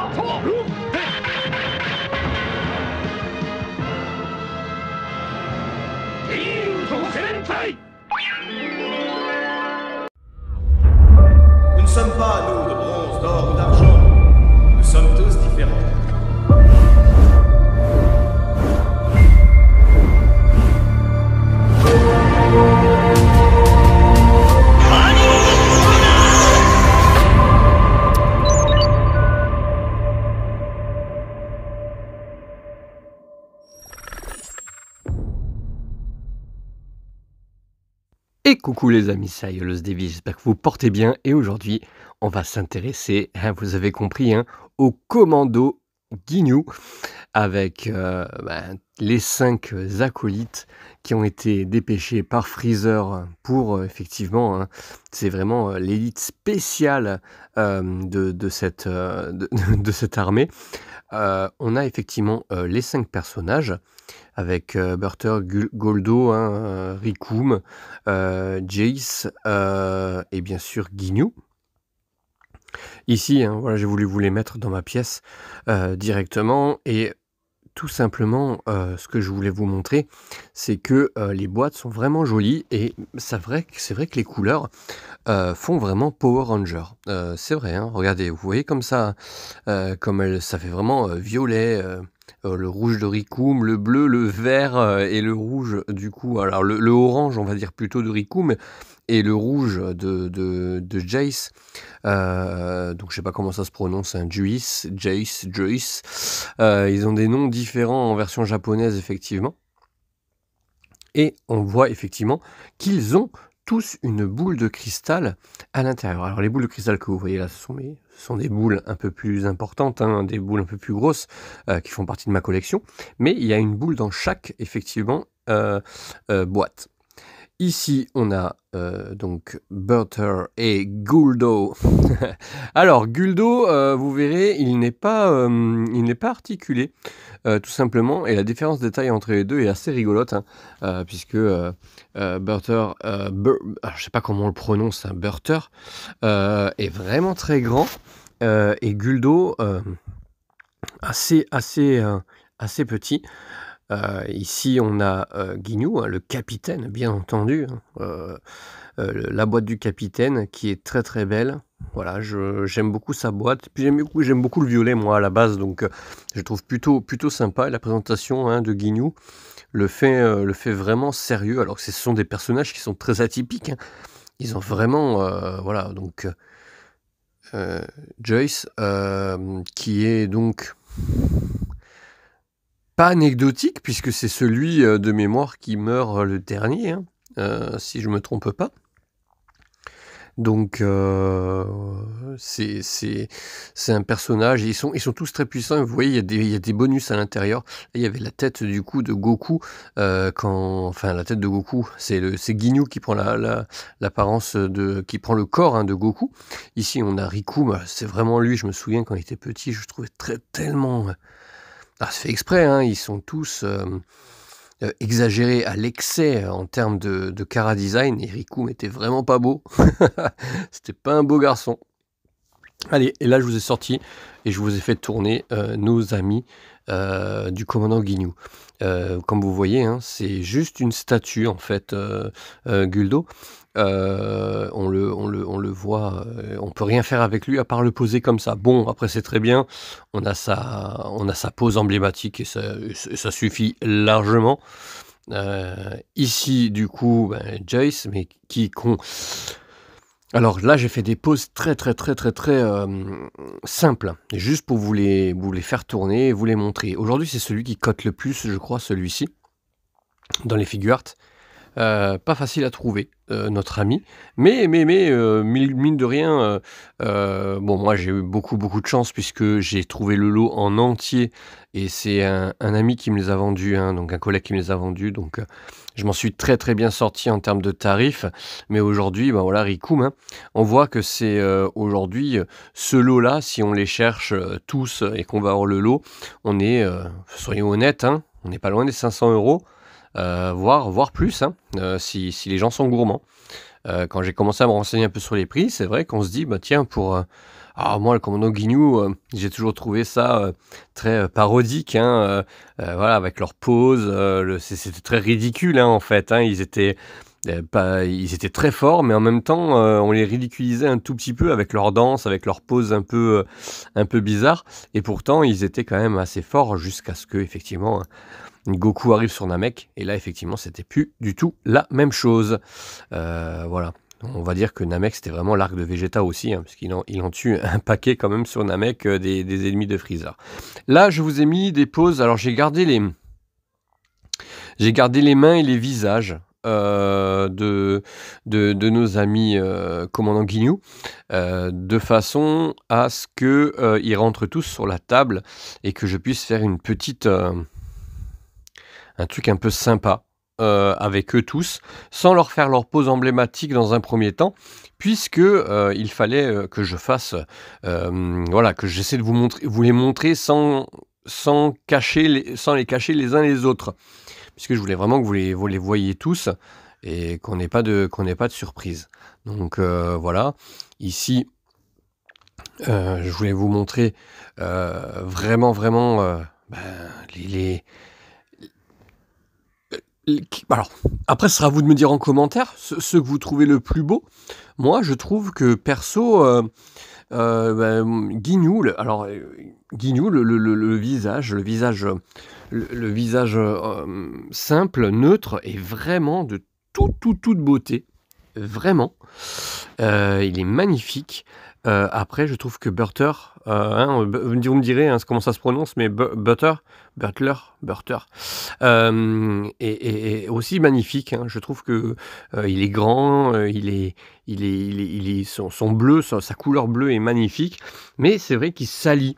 Nous ne sommes pas, nous, de bronze, d'or ou d'argent. Nous sommes tous différents. Et coucou les amis, c'est Aiolos Davy, j'espère que vous portez bien et aujourd'hui on va s'intéresser, vous avez compris, au commando Ginyu avec les 5 acolytes qui ont été dépêchés par Freezer pour effectivement, c'est vraiment l'élite spéciale de cette armée. On a effectivement les 5 personnages avec Burter, Goldo, Rikum, Jace et bien sûr Ginyu. Ici, voilà, j'ai voulu vous les mettre dans ma pièce directement et tout simplement, ce que je voulais vous montrer, c'est que les boîtes sont vraiment jolies et c'est vrai que les couleurs font vraiment Power Ranger. C'est vrai, regardez, vous voyez comme ça, ça fait vraiment violet, le rouge de Rikum, le bleu, le vert et le rouge du coup, alors le orange on va dire plutôt de Rikum et le rouge de Jace. Donc je sais pas comment ça se prononce, Jace. Ils ont des noms différents en version japonaise effectivement. Et on voit effectivement qu'ils ont tous une boule de cristal à l'intérieur. Alors les boules de cristal que vous voyez là, ce sont des boules un peu plus importantes, des boules un peu plus grosses qui font partie de ma collection. Mais il y a une boule dans chaque, effectivement, boîte. Ici, on a donc Burter et Guldo. Alors, Guldo, vous verrez, il n'est pas articulé, tout simplement. Et la différence de taille entre les deux est assez rigolote, puisque Burter, je sais pas comment on le prononce, Burter, est vraiment très grand. Et Guldo, assez petit. Ici, on a Ginyu, le capitaine, bien entendu. La boîte du capitaine, qui est très très belle. Voilà, j'aime beaucoup sa boîte. Puis j'aime beaucoup le violet, moi, à la base. Donc, je trouve plutôt sympa. La présentation de Ginyu le fait vraiment sérieux. Alors que ce sont des personnages qui sont très atypiques. Ils ont vraiment... voilà, donc... Joyce, qui est donc... pas anecdotique, puisque c'est celui de mémoire qui meurt le dernier, si je me trompe pas. Donc c'est un personnage, ils sont tous très puissants, vous voyez il y a des bonus à l'intérieur. Il y avait la tête du coup de Goku, la tête de Goku, c'est Ginyu qui prend l'apparence qui prend le corps de Goku. Ici on a Rikum, c'est vraiment lui, je me souviens quand il était petit, je trouvais tellement... c'est fait exprès, ils sont tous exagérés à l'excès en termes de Chara design, et Rikum était vraiment pas beau. C'était pas un beau garçon. Allez, et là je vous ai sorti et je vous ai fait tourner nos amis du commandant Ginyu. Comme vous voyez, c'est juste une statue en fait, Guldo. On le voit, on peut rien faire avec lui à part le poser comme ça. Bon, après c'est très bien, on a sa pose emblématique et ça suffit largement. Ici, du coup, Jace, mais alors là, j'ai fait des poses très simples, juste pour vous les faire tourner et vous les montrer. Aujourd'hui, c'est celui qui cote le plus, je crois, celui-ci, dans les figure art. Pas facile à trouver, notre ami, mais mine de rien, bon, moi j'ai eu beaucoup de chance puisque j'ai trouvé le lot en entier et c'est un ami qui me les a vendus, donc un collègue qui me les a vendus, donc je m'en suis très bien sorti en termes de tarifs. Mais aujourd'hui, voilà, Rikum, on voit que c'est aujourd'hui ce lot là, si on les cherche tous et qu'on va avoir le lot, on est, soyons honnêtes, on n'est pas loin des 500 €. Voire plus, si les gens sont gourmands. Quand j'ai commencé à me renseigner un peu sur les prix, c'est vrai qu'on se dit, tiens, pour Alors moi, le commandant Guignou, j'ai toujours trouvé ça, très, parodique, hein, voilà, avec leurs poses, c'était très ridicule, hein, en fait, hein. Ils étaient très forts, mais en même temps, on les ridiculisait un tout petit peu avec leurs danses, avec leurs poses un peu bizarres, et pourtant ils étaient quand même assez forts jusqu'à ce qu'effectivement, Goku arrive sur Namek, et là effectivement c'était plus du tout la même chose. Voilà. On va dire que Namek c'était vraiment l'arc de Vegeta aussi, hein, parce qu'il en tue un paquet quand même sur Namek, des ennemis de Freezer. Là je vous ai mis des poses, alors j'ai gardé les mains et les visages de nos amis commandant Guignou, de façon à ce que ils rentrent tous sur la table et que je puisse faire une petite, un truc un peu sympa avec eux tous, sans leur faire leur pose emblématique dans un premier temps, puisque il fallait que je fasse, voilà, que j'essaie de vous les montrer sans les cacher les uns les autres, puisque je voulais vraiment que vous les voyiez tous et qu'on n'ait pas de surprise. Donc voilà, ici, je voulais vous montrer vraiment, ben, alors, après, ce sera à vous de me dire en commentaire ce que vous trouvez le plus beau. Moi, je trouve que perso, Guignou, Guignou, le visage, simple, neutre, est vraiment de toute beauté. Vraiment. Il est magnifique. Après, je trouve que Burter, vous me direz comment ça se prononce, mais Butler, est aussi magnifique, hein. Je trouve que il est grand, son bleu, sa couleur bleue est magnifique, mais c'est vrai qu'il salit.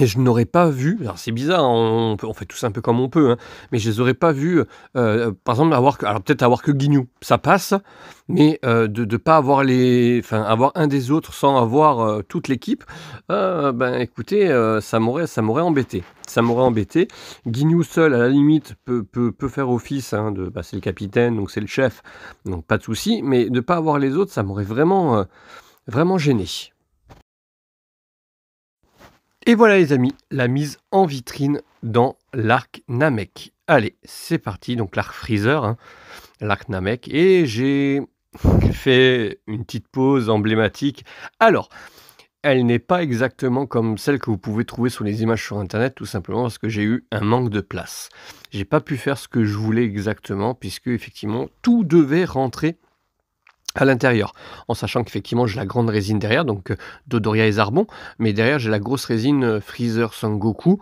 Et je n'aurais pas vu, alors c'est bizarre, on fait tous un peu comme on peut, hein, mais je les aurais pas vus, par exemple, peut-être avoir que Guignou, ça passe, mais de pas avoir avoir un des autres sans avoir toute l'équipe, ben écoutez, ça m'aurait embêté. Ça m'aurait embêté. Guignou seul, à la limite, peut faire office, hein, c'est le capitaine, donc c'est le chef, donc pas de souci, mais de pas avoir les autres, ça m'aurait vraiment gêné. Et voilà les amis, la mise en vitrine dans l'arc Namek. Allez, c'est parti, donc l'arc Freezer, hein, l'arc Namek, et j'ai fait une petite pause emblématique. Alors, elle n'est pas exactement comme celle que vous pouvez trouver sur les images sur internet, tout simplement parce que j'ai eu un manque de place. J'ai pas pu faire ce que je voulais exactement, puisque effectivement tout devait rentrer à l'intérieur, en sachant qu'effectivement j'ai la grande résine derrière, donc Dodoria et Zarbon, mais derrière j'ai la grosse résine Freezer Sangoku,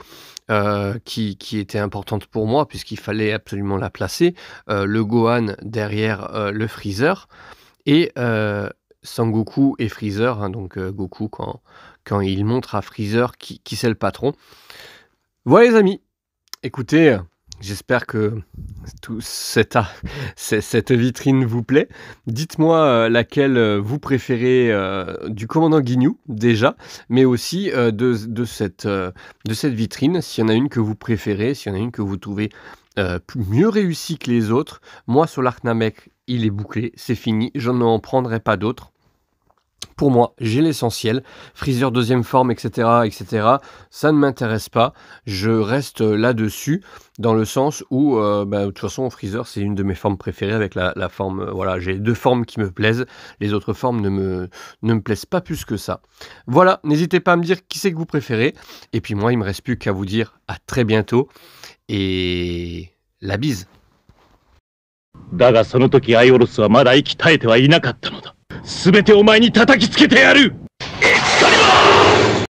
qui était importante pour moi puisqu'il fallait absolument la placer, le Gohan derrière le Freezer, et Sangoku et Freezer, hein, donc Goku quand il montre à Freezer qui c'est le patron. Voilà les amis, écoutez, j'espère que cette vitrine vous plaît. Dites-moi laquelle vous préférez du commandant Guignou, déjà, mais aussi de cette vitrine, s'il y en a une que vous préférez, s'il y en a une que vous trouvez mieux réussie que les autres. Moi, sur l'arc Namek, il est bouclé, c'est fini, je n'en prendrai pas d'autres. Pour moi, j'ai l'essentiel. Freezer deuxième forme, etc., ça ne m'intéresse pas. Je reste là-dessus, dans le sens où, de toute façon, Freezer, c'est une de mes formes préférées avec la forme... voilà, j'ai 2 formes qui me plaisent. Les autres formes ne me plaisent pas plus que ça. Voilà, n'hésitez pas à me dire qui c'est que vous préférez. Et puis moi, il ne me reste plus qu'à vous dire à très bientôt. Et la bise. だがその時アイオロスはまだ息絶えてはいなかったのだ。全てお前に叩きつけてやる。